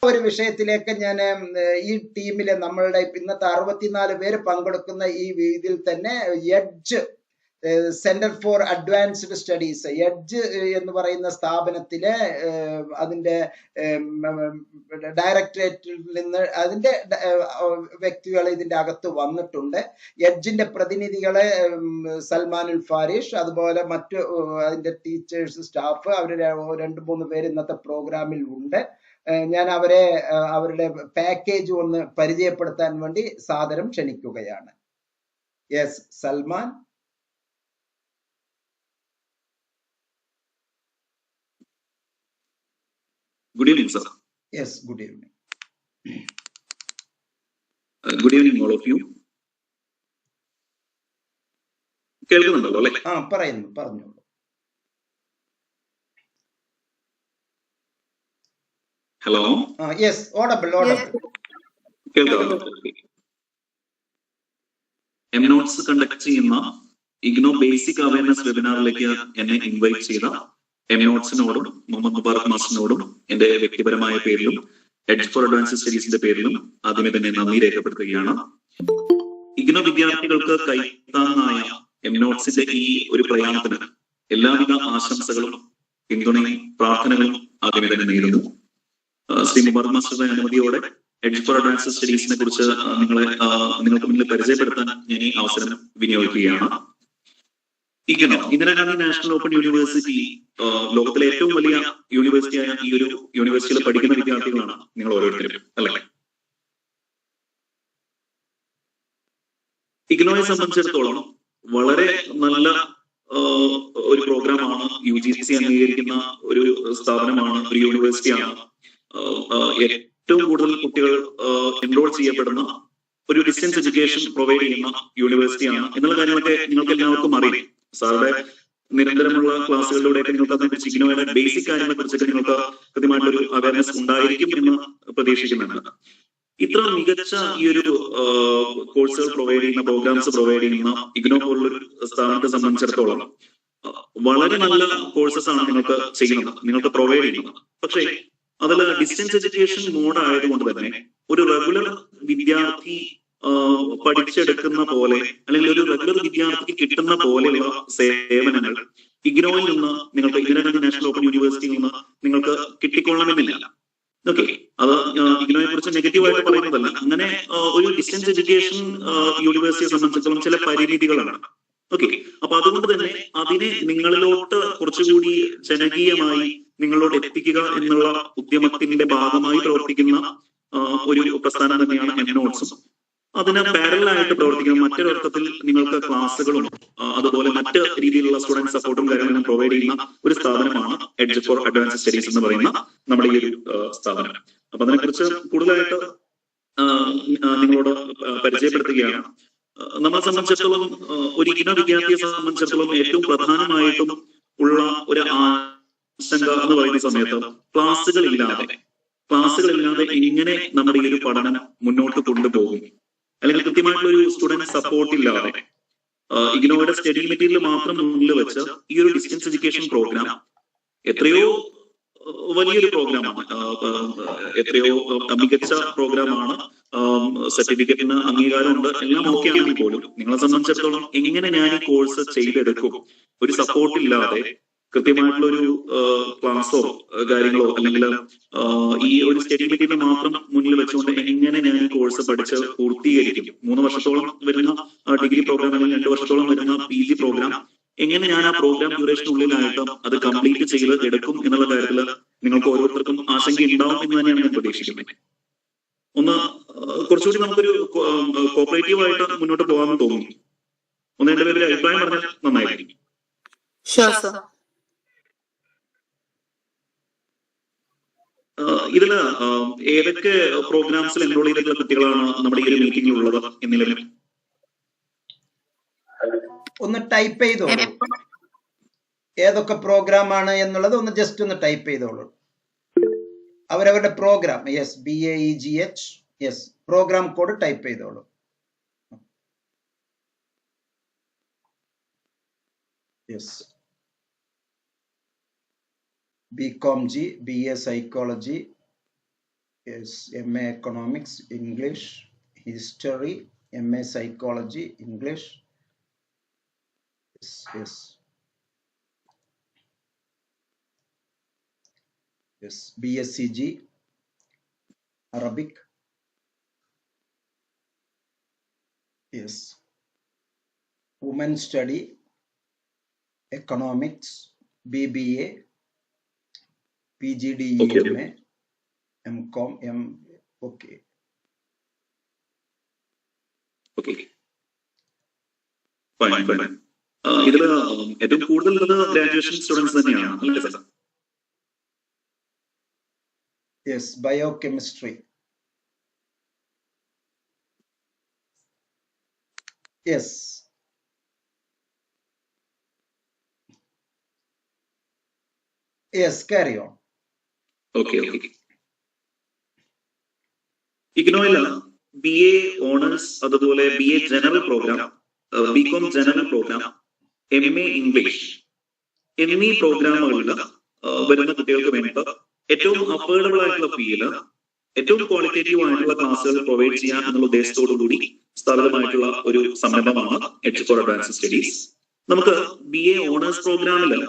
ഒരു വിഷയത്തിലേക്ക് ഞാൻ ഈ ടീമിലെ നമ്മളുടെ ഇന്നത്തെ 64 പേര് പങ്കെടുക്കുന്ന ഈ ഇതിൽ തന്നെ edge centre for advanced studies edge എന്ന് പറയുന്ന സ്ഥാപനത്തിലെ അതിന്റെ ഡയറക്ടറേറ്റിൽ നിന്ന് അതിന്റെ വ്യക്തികൾ ഇതിന്റെ അകത്ത് വന്നിട്ടുണ്ട്. എഡ്ജിന്റെ പ്രതിനിധികളെ സൽമാനുൽ ഫാരിഷ്, അതുപോലെ മറ്റു അതിന്റെ ടീച്ചേഴ്സ്, സ്റ്റാഫ്, അവർ 2-3 പേര് ഇന്നത്തെ പ്രോഗ്രാമിൽ ഉണ്ട്. ഞാൻ അവരെ അവരുടെ പാക്കേജ് ഒന്ന് പരിചയപ്പെടുത്താൻ വേണ്ടി സാദരം ക്ഷണിക്കുകയാണ്. Yes, Salman. Good evening, sir. Yes, good evening. Good evening, all of you. കേൾക്കുന്നുണ്ടല്ലോ അല്ലേ? പറഞ്ഞോളൂ. ഹലോ. Yes, audible. കേൾക്കാമല്ലോ. എംനോട്സ് കണ്ടക്ട് ചെയ്യുന്ന ഇഗ്നോ ബേസിക് അവയർനെസ് വെബിനാറിലേക്ക് എന്നെ ഇൻവൈറ്റ് ചെയ്ത എംനോട്സിനോടും മുഹമ്മദ് മുബാറക് മാസ്റ്ററിനോടും എന്റെ വ്യക്തിപരമായ പേരിലും എഡ്ജ് ഫോർ അഡ്വാൻസ്ഡ് സ്റ്റഡീസിന്റെ പേരിലും ആദ്യമേ തന്നെ നന്ദി രേഖപ്പെടുത്തുകയാണ്. ഇഗ്നോ വിദ്യാർത്ഥികൾക്ക് കൈത്താങ്ങായ എംനോട്സിന്റെ ഈ ഒരു പ്രയാണത്തിന് എല്ലാവിധ ആശംസകളും പിന്തുണയും പ്രാർത്ഥനകളും ആദ്യമേ തന്നെ നേരുന്നു. ശ്രീ മുബാറക് മാസ്റ്ററുടെ അനുമതിയോടെ എഡ്ജ് ഫോർ അഡ്വാൻസ്ഡ് സ്റ്റഡീസിനെ കുറിച്ച് നിങ്ങൾക്ക് മുന്നിൽ പരിചയപ്പെടുത്താൻ ഞാൻ ഈ അവസരം വിനിയോഗിക്കുകയാണ്. IGNOU, Indira Gandhi national open university ലോകത്തിലെ ഏറ്റവും വലിയ യൂണിവേഴ്സിറ്റിയായ ഈ ഒരു യൂണിവേഴ്സിറ്റിയിൽ പഠിക്കുന്ന വിദ്യാർത്ഥികളാണ് നിങ്ങൾ ഓരോരുത്തരും, അല്ലേ? ഇഗ്നോയെ സംബന്ധിച്ചിടത്തോളം വളരെ നല്ല ഒരു പ്രോഗ്രാമാണ്. UGC അംഗീകരിക്കുന്ന ഒരു സ്ഥാപനമാണ്, ഒരു യൂണിവേഴ്സിറ്റിയാണ്. ഏറ്റവും കൂടുതൽ കുട്ടികൾ എൻറോൾ ചെയ്യപ്പെടുന്ന ഒരു ഡിസ്റ്റൻസ് എഡ്യൂക്കേഷൻ പ്രൊവൈഡ് ചെയ്യുന്ന യൂണിവേഴ്സിറ്റിയാണ് എന്നുള്ള കാര്യങ്ങളൊക്കെ നിങ്ങൾക്ക് എല്ലാവർക്കും അറിയാം. സാറുടെ നിരന്തരമുള്ള ക്ലാസ്സുകളിലൂടെയൊക്കെ നിങ്ങൾക്ക് അതിനെക്കുറിച്ച് ഇഗ്നോയുടെ ബേസിക് കാര്യങ്ങളെ കുറിച്ചൊക്കെ നിങ്ങൾക്ക് കൃത്യമായിട്ടൊരു അവയർനെസ് ഉണ്ടായിരിക്കും എന്ന് പ്രതീക്ഷിക്കുന്നുണ്ട്. ഇത്ര മികച്ച ഈ ഒരു കോഴ്സുകൾ പ്രൊവൈഡ് ചെയ്യുന്ന, പ്രോഗ്രാംസ് പ്രൊവൈഡ് ചെയ്യുന്ന ഇഗ്നോ പോലുള്ളൊരു സ്ഥാപനത്തെ സംബന്ധിച്ചിടത്തോളം വളരെ നല്ല കോഴ്സസ് ആണ് നിങ്ങൾക്ക് ചെയ്യുന്നത്, നിങ്ങൾക്ക് പ്രൊവൈഡ് ചെയ്യുന്നത്. പക്ഷേ അതിൽ ഡിസ്റ്റൻസ് എഡ്യൂക്കേഷൻ മോഡ് ആയതുകൊണ്ട് തന്നെ ഒരു റെഗുലർ വിദ്യാർത്ഥി പഠിച്ചെടുക്കുന്ന പോലെ, അല്ലെങ്കിൽ ഒരു റെഗുലർ വിദ്യാർത്ഥിക്ക് കിട്ടുന്ന പോലെയുള്ള സേവനങ്ങൾ ഇഗ്നോയിൽ നിന്ന് നിങ്ങൾക്ക്, ഇന്ദിരാഗാന്ധി നാഷണൽ ഓപ്പൺ യൂണിവേഴ്സിറ്റിയിൽ നിന്ന് നിങ്ങൾക്ക് കിട്ടിക്കൊള്ളണമെന്നില്ല. ഓക്കെ, അത് ഇഗ്നോയെ കുറിച്ച് നെഗറ്റീവായിട്ട് പറയുന്നതല്ല. അങ്ങനെ ഒരു ഡിസ്റ്റൻസ് എഡ്യൂക്കേഷൻ യൂണിവേഴ്സിറ്റിയെ സംബന്ധിച്ചിടത്തോളം ചില പരിമിതികളാണ്. ഓക്കെ, അപ്പൊ അതുകൊണ്ട് തന്നെ അതിനെ നിങ്ങളിലോട്ട് കുറച്ചുകൂടി ജനകീയമായി നിങ്ങളോട് എത്തിക്കുക എന്നുള്ള ഉദ്യമത്തിന്റെ ഭാഗമായി പ്രവർത്തിക്കുന്ന ഒരു പ്രസ്ഥാനം തന്നെയാണ് എംനോട്സും. അതിന് പാരലായിട്ട് പ്രവർത്തിക്കുന്ന മറ്റൊരർത്ഥത്തിൽ നിങ്ങൾക്ക് ക്ലാസ്സുകളും അതുപോലെ മറ്റ് രീതിയിലുള്ള സ്റ്റുഡന്റ് സപ്പോർട്ടും കാര്യങ്ങളും പ്രൊവൈഡ് ചെയ്യുന്ന ഒരു സ്ഥാപനമാണ് എഡ്ജ് ഫോർ അഡ്വാൻസ്ഡ് സ്റ്റഡീസ് എന്ന് പറയുന്ന നമ്മുടെ ഈ ഒരു സ്ഥാപനം. അപ്പൊ അതിനെക്കുറിച്ച് കൂടുതലായിട്ട് നിങ്ങളോട് പരിചയപ്പെടുത്തുകയാണ്. നമ്മളെ സംബന്ധിച്ചിടത്തോളം ഒരു ഇഗ്നോ വിദ്യാർത്ഥിയെ സംബന്ധിച്ചിടത്തോളം ഏറ്റവും പ്രധാനമായിട്ടും ഉള്ള ഒരു ആശങ്ക എന്ന് പറയുന്ന സമയത്ത് ക്ലാസ്സുകളില്ലാതെ എങ്ങനെ നമ്മുടെ ഈ ഒരു പഠനം മുന്നോട്ട് കൊണ്ടുപോകും, അല്ലെങ്കിൽ കൃത്യമായിട്ടുള്ള ഒരു സ്റ്റുഡന്റ് സപ്പോർട്ട് ഇല്ലാതെ ഇഗ്നോയുടെ സ്റ്റഡി മെറ്റീരിയൽ മാത്രം മുന്നിൽ വെച്ച് ഈ ഒരു ഡിസ്റ്റൻസ് എഡ്യൂക്കേഷൻ പ്രോഗ്രാം എത്രയോ വലിയൊരു പ്രോഗ്രാമാണ്, എത്രയോ മികച്ച പ്രോഗ്രാമാണ്, സർട്ടിഫിക്കറ്റിന് അംഗീകാരമുണ്ട്, എല്ലാം ഓക്കെ ആണെങ്കിൽ പോലും നിങ്ങളെ സംബന്ധിച്ചിടത്തോളം എങ്ങനെ ഞാൻ ഈ കോഴ്സ് ചെയ്തെടുക്കും, ഒരു സപ്പോർട്ട് ഇല്ലാതെ കൃത്യമായിട്ടുള്ള ഒരു ക്ലാസ്സോ കാര്യങ്ങളോ അല്ലെങ്കിൽ ഈ ഒരു സ്റ്റഡി മെറ്റീരിയൽ മാത്രം മുന്നിൽ വെച്ചുകൊണ്ട് എങ്ങനെ ഞാൻ ഈ കോഴ്സ് പഠിച്ച് പൂർത്തീകരിക്കും, 3 വർഷത്തോളം വരുന്ന ഡിഗ്രി പ്രോഗ്രാം അല്ലെങ്കിൽ 2 വർഷത്തോളം വരുന്ന PG പ്രോഗ്രാം, എങ്ങനെ ഞാൻ ആ പ്രോഗ്രാം ഡ്യൂറേഷനുള്ളിലായിട്ട് അത് കംപ്ലീറ്റ് ചെയ്ത് എടുക്കും എന്നുള്ള കാര്യത്തിൽ നിങ്ങൾക്ക് ഓരോരുത്തർക്കും ആശങ്ക ഉണ്ടാവും എന്ന് തന്നെയാണ് ഞാൻ പ്രതീക്ഷിക്കുന്നത്. ഒന്ന് കുറച്ചുകൂടി നമുക്കൊരു കോപ്പറേറ്റീവ് ആയിട്ട് മുന്നോട്ട് പോകാമെന്ന് തോന്നുന്നു. ഒന്ന് എന്റെ പേരിൽ അഭിപ്രായം പറഞ്ഞാൽ നന്നായിരിക്കും. ഇതില് ഏതൊക്കെ പ്രോഗ്രാംസിൽ എൻറോൾ ചെയ്തിട്ടുള്ള കുട്ടികളാണ് നമ്മുടെ ഈ ഒരു മീറ്റിംഗിൽ ഉള്ളത് എന്നിലും ഒന്ന് ടൈപ്പ് ചെയ്തോളൂ. ഏതൊക്കെ പ്രോഗ്രാം ആണ് എന്നുള്ളത് ഒന്ന് ജസ്റ്റ് ഒന്ന് ടൈപ്പ് ചെയ്തോളൂ. അവരവരുടെ program, yes, BAEGH, yes, program code type ചെയ്തോളൂ. Yes, BCom G, BA Psychology, Yes, MA Economics, English, History, MA Psychology, English. Yes, yes. Yes, BSCG, Arabic. Yes. Women Study, Economics, BBA, PGDEMA, MCOM, okay. Okay. Fine, fine. ഇതില് ഏറ്റവും കൂടുതൽ graduation students തന്നെയാണ് അല്ലേ sir? Yes, biochemistry. Yes. Yes, carry on. Okay, okay. ഇഗ്നോയില് BA honours, അതുപോലെ BA general programme, BCom general programme, MA English എന്നീ പ്രോഗ്രാമുകളിൽ വരുന്ന കുട്ടികൾക്ക് വേണ്ടിയിട്ട് ഏറ്റവും അഫോർഡബിൾ ആയിട്ടുള്ള ഫീല്, ഏറ്റവും ക്വാളിറ്റേറ്റീവ് ആയിട്ടുള്ള ക്ലാസ്സുകൾ പ്രൊവൈഡ് ചെയ്യാൻ എന്നുള്ള ഉദ്ദേശത്തോടു കൂടി സ്ഥാപിതമായിട്ടുള്ള ഒരു സംരംഭമാണ് എഡ്ജ് ഫോർ അഡ്വാൻസ്ഡ് സ്റ്റഡീസ്. നമുക്ക് BA ഓണേഴ്സ് പ്രോഗ്രാമില്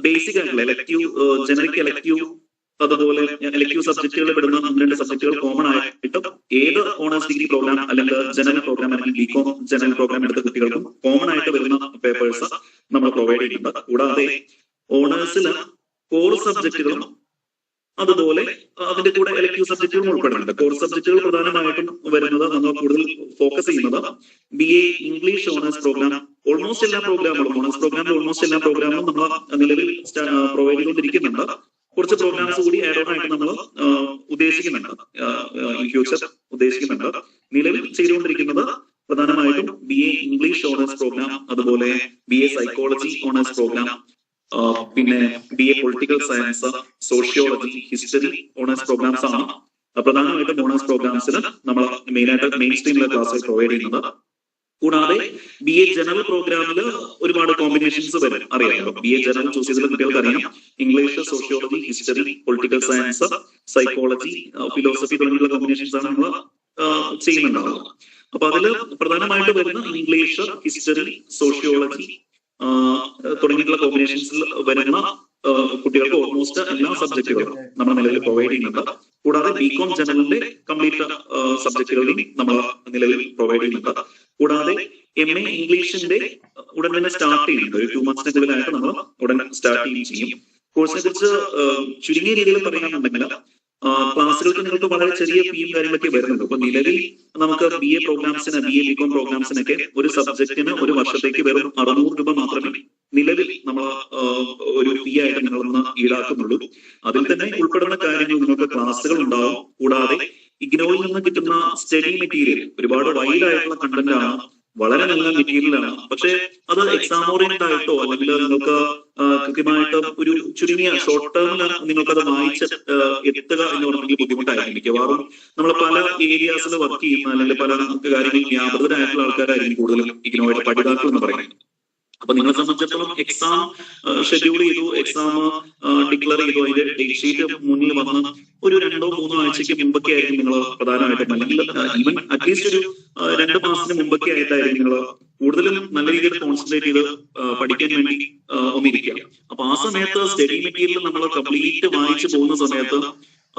ബേസിക് ആയിട്ടുള്ള എലക്റ്റീവ്, ജനറിക് എലക്റ്റീവ്, അതുപോലെ എലക്റ്റീവ് സബ്ജക്റ്റുകൾ വിടുന്ന 2 സബ്ജക്റ്റുകൾ കോമൺ ആയിട്ട് ഏത് ഓണേഴ്സ് ഡിഗ്രി പ്രോഗ്രാം അല്ലെങ്കിൽ ജനറൽ പ്രോഗ്രാം അല്ലെങ്കിൽ BCom ജനറൽ പ്രോഗ്രാം എടുത്ത കുട്ടികൾക്കും കോമൺ ആയിട്ട് വരുന്ന പേപ്പേഴ്സ് നമ്മൾ പ്രൊവൈഡ് ചെയ്യുന്നുണ്ട്. കൂടാതെ ഓണേഴ്സിൽ കോർ സബ്ജക്റ്റുകളും അതുപോലെ അതിന്റെ കൂടെ എലക്റ്റീവ് സബ്ജക്റ്റുകളും ഉൾപ്പെടുന്നുണ്ട്. കോർ സബ്ജക്റ്റുകൾ പ്രധാനമായിട്ടും വരുന്നത് നമ്മൾ കൂടുതൽ ഫോക്കസ് ചെയ്യുന്നത് BA English honours programme. Almost എല്ലാ പ്രോഗ്രാമുകളും, ഓണേഴ്സ് പ്രോഗ്രാമിൽ ഓൾമോസ്റ്റ് എല്ലാ പ്രോഗ്രാമും നമ്മൾ നിലവിൽ പ്രൊവൈഡ് ചെയ്തുകൊണ്ടിരിക്കുന്നുണ്ട്. കുറച്ച് പ്രോഗ്രാംസ് കൂടി ആഡ് ഓൺ ആയിട്ട് നമ്മൾ ഉദ്ദേശിക്കുന്നുണ്ട്, ഇൻ ഫ്യൂച്ചർ ഉദ്ദേശിക്കുന്നുണ്ട്. നിലവിൽ ചെയ്തുകൊണ്ടിരിക്കുന്നത് പ്രധാനമായിട്ടും BA ഇംഗ്ലീഷ് ഓണേഴ്സ് പ്രോഗ്രാം, അതുപോലെ BA സൈക്കോളജി ഓണേഴ്സ് പ്രോഗ്രാം, പിന്നെ BA political science, sociology, history honours programmes ആണ് പ്രധാനമായിട്ടും ഓണേഴ്സ് പ്രോഗ്രാംസിൽ നമ്മൾ മെയിനായിട്ട് മെയിൻ സ്ട്രീമിലെ ക്ലാസ്സുകൾ പ്രൊവൈഡ് ചെയ്യുന്നത്. കൂടാതെ BA ജനറൽ പ്രോഗ്രാമിൽ ഒരുപാട് കോമ്പിനേഷൻസ് വരും, അറിയാമല്ലോ. BA ജനറൽ ചൂസ് ചെയ്തിട്ടുള്ള കുട്ടികൾക്ക് അറിയാം, English, sociology, history, political science, psychology, philosophy തുടങ്ങിയുള്ള കോമ്പിനേഷൻസ് ആണ് നമ്മൾ ചെയ്യുന്നുണ്ടാവുക. അപ്പൊ അതിൽ പ്രധാനമായിട്ട് വരുന്ന ഇംഗ്ലീഷ്, ഹിസ്റ്ററി, സോഷ്യോളജി തുടങ്ങിയിട്ടുള്ള കോമ്പിനേഷൻസിൽ വരുന്ന കുട്ടികൾക്ക് ഓൾമോസ്റ്റ് എല്ലാ സബ്ജക്റ്റുകളും നമ്മൾ നിലവിൽ പ്രൊവൈഡ് ചെയ്യുന്നുണ്ട്. കൂടാതെ BCom ജനറലിന്റെ കംപ്ലീറ്റ് സബ്ജക്റ്റുകളും നമ്മൾ നിലവിൽ പ്രൊവൈഡ് ചെയ്യുന്നുണ്ട്. കൂടാതെ MA ഇംഗ്ലീഷിന്റെ ഉടൻ തന്നെ സ്റ്റാർട്ട് ചെയ്യുന്നുണ്ട്. ഒരു 2 months നമ്മൾ ഉടൻ സ്റ്റാർട്ട് ചെയ്യും. കോഴ്സിനെ കുറിച്ച് ചുരുങ്ങിയ രീതിയിൽ പറയുകയാണെന്നുണ്ടെങ്കിൽ ക്ലാസ്സുകൾക്ക് നിങ്ങൾക്ക് വളരെ ചെറിയ ഫീയും കാര്യങ്ങളൊക്കെ വരുന്നുണ്ട്. അപ്പൊ നിലവിൽ നമുക്ക് BA പ്രോഗ്രാംസിന്, BA BCom പ്രോഗ്രാംസിനൊക്കെ ഒരു സബ്ജക്റ്റിന് ഒരു വർഷത്തേക്ക് വെറും 600 രൂപ മാത്രമേ നിലവിൽ നമ്മൾ ഒരു ഫീ ആയിട്ട് നിങ്ങളൊന്ന് ഈടാക്കുന്നുള്ളൂ. അതിൽ തന്നെ ഉൾപ്പെടുന്ന കാര്യങ്ങൾ നിങ്ങൾക്ക് ക്ലാസ്സുകൾ ഉണ്ടാവും. കൂടാതെ ഇഗ്നോയിൽ നിന്ന് കിട്ടുന്ന സ്റ്റഡി മെറ്റീരിയൽ ഒരുപാട് വൈഡ് ആയിട്ടുള്ള കണ്ടന്റ് ആണ്, വളരെ നല്ല മെറ്റീരിയൽ ആണ്. പക്ഷെ അത് എക്സാം ഓറിയന്റഡ് ആയിട്ടോ അല്ലെങ്കിൽ നിങ്ങൾക്ക് കൃത്യമായിട്ട് ഒരു ചുരുങ്ങിയ ഷോർട്ട് ടേമിൽ നിങ്ങൾക്കത് വായിച്ച് എത്തുക എന്ന് പറഞ്ഞെങ്കിൽ ബുദ്ധിമുട്ടായിരിക്കും. മിക്കവാറും നമ്മൾ പല ഏരിയാസിൽ വർക്ക് ചെയ്യുന്ന അല്ലെങ്കിൽ പല കാര്യങ്ങളിൽ വ്യാപൃതരായിട്ടുള്ള ആൾക്കാരായിരിക്കും കൂടുതലും ഇഗ്നോയുടെ പഠിതാക്കൾ എന്ന് പറയുന്നത്. അപ്പൊ നിങ്ങളെ സംബന്ധിച്ചിടത്തോളം എക്സാം ഷെഡ്യൂൾ ചെയ്തു, എക്സാം ഡിക്ലെയർ ചെയ്തു, അതിന്റെ ഡേറ്റ് ഷീറ്റ് മുന്നിൽ വന്ന് ഒരു 2-3 ആഴ്ചയ്ക്ക് മുമ്പൊക്കെ ആയിരിക്കും നിങ്ങൾ പ്രധാനമായിട്ടും, അല്ലെങ്കിൽ ഈവൻ അറ്റ്ലീസ്റ്റ് ഒരു 2 മാസത്തിന് മുമ്പൊക്കെ ആയിട്ടായിരിക്കും നിങ്ങൾ കൂടുതലും നല്ല രീതിയിൽ കോൺസെൻട്രേറ്റ് ചെയ്ത് പഠിക്കാൻ വേണ്ടി ഒന്നിരിക്കുക. അപ്പൊ ആ സമയത്ത് സ്റ്റഡി മെറ്റീരിയൽ നമ്മൾ കംപ്ലീറ്റ് വായിച്ചു പോകുന്ന സമയത്ത്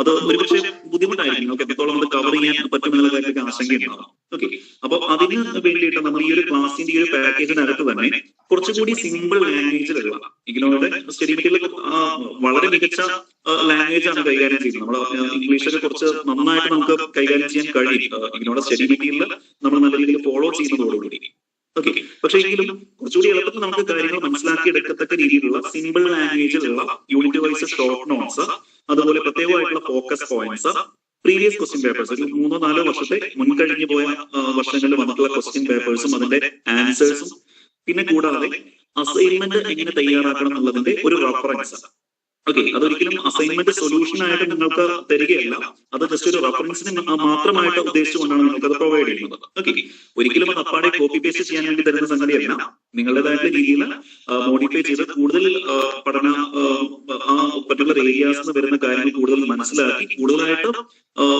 അത് ഒരുപക്ഷെ ബുദ്ധിമുട്ടായിരിക്കും. നിങ്ങൾക്ക് എത്രത്തോളം അത് കവർ ചെയ്യാൻ പറ്റുമെന്നുള്ള കാര്യമൊക്കെ ആശങ്കയുണ്ടാവും. ഓക്കെ, അപ്പൊ അതിന് വേണ്ടിയിട്ട് നമ്മൾ ഈ ഒരു ക്ലാസിന്റെ ഈ ഒരു പാക്കേജിനകത്ത് തന്നെ കുറച്ചുകൂടി സിമ്പിൾ ലാംഗ്വേജിലുള്ള ഇഗ്നോയുടെ സ്റ്റഡി മെറ്റീരിയൽ വളരെ മികച്ച ലാംഗ്വേജ് ആണ് കൈകാര്യം ചെയ്യുന്നത്. നമ്മൾ ഇംഗ്ലീഷൊക്കെ കുറച്ച് നന്നായിട്ട് നമുക്ക് കൈകാര്യം ചെയ്യാൻ കഴിയും ഇഗ്നോയുടെ സ്റ്റഡി മെറ്റീരിയൽ നമ്മൾ നല്ല രീതിയിൽ ഫോളോ ചെയ്യുന്നതോടുകൂടി. ഓക്കെ, പക്ഷേ എങ്കിലും കുറച്ചുകൂടി എളുപ്പത്തിൽ നമുക്ക് കാര്യങ്ങൾ മനസ്സിലാക്കി എടുക്കത്തക്ക രീതിയിലുള്ള സിമ്പിൾ ലാംഗ്വേജിലുള്ള യൂണിറ്റ് വൈസ് ഷോർട്ട് നോട്ട്സ്, അതുപോലെ പ്രത്യേകമായിട്ടുള്ള focus points, previous question papers, 3-4 വർഷത്തെ മുൻകഴിഞ്ഞു പോയ വർഷങ്ങളിൽ വന്നിട്ടുള്ള ക്വസ്റ്റ്യൻ പേപ്പേഴ്സും അതിന്റെ ആൻസേഴ്സും, പിന്നെ കൂടാതെ അസൈൻമെന്റ് എങ്ങനെ തയ്യാറാക്കണം എന്നുള്ളതിന്റെ ഒരു റഫറൻസ്, ഓക്കെ, അതൊരിക്കലും അസൈൻമെന്റ് സൊല്യൂഷൻ ആയിട്ട് നിങ്ങൾക്ക് തരികയല്ല. അത് ജസ്റ്റ് ഒരു റെഫറൻസിന് മാത്രമായിട്ട് ഉദ്ദേശിച്ചുകൊണ്ടാണ് നിങ്ങൾക്ക് അത് പ്രൊവൈഡ് ചെയ്യുന്നത്. ഓക്കെ, ഒരിക്കലും അത് അപ്പാടെ കോപ്പി പേസ്റ്റ് ചെയ്യാൻ വേണ്ടി തരുന്ന സംഗതിയല്ല. നിങ്ങളുടേതായിട്ടുള്ള രീതിയിൽ മോഡിഫൈ ചെയ്ത് കൂടുതൽ പഠന ആ പർട്ടിക്കുലർ ഏരിയാസിൽ വരുന്ന കാര്യങ്ങൾ കൂടുതൽ മനസ്സിലാക്കി കൂടുതലായിട്ട്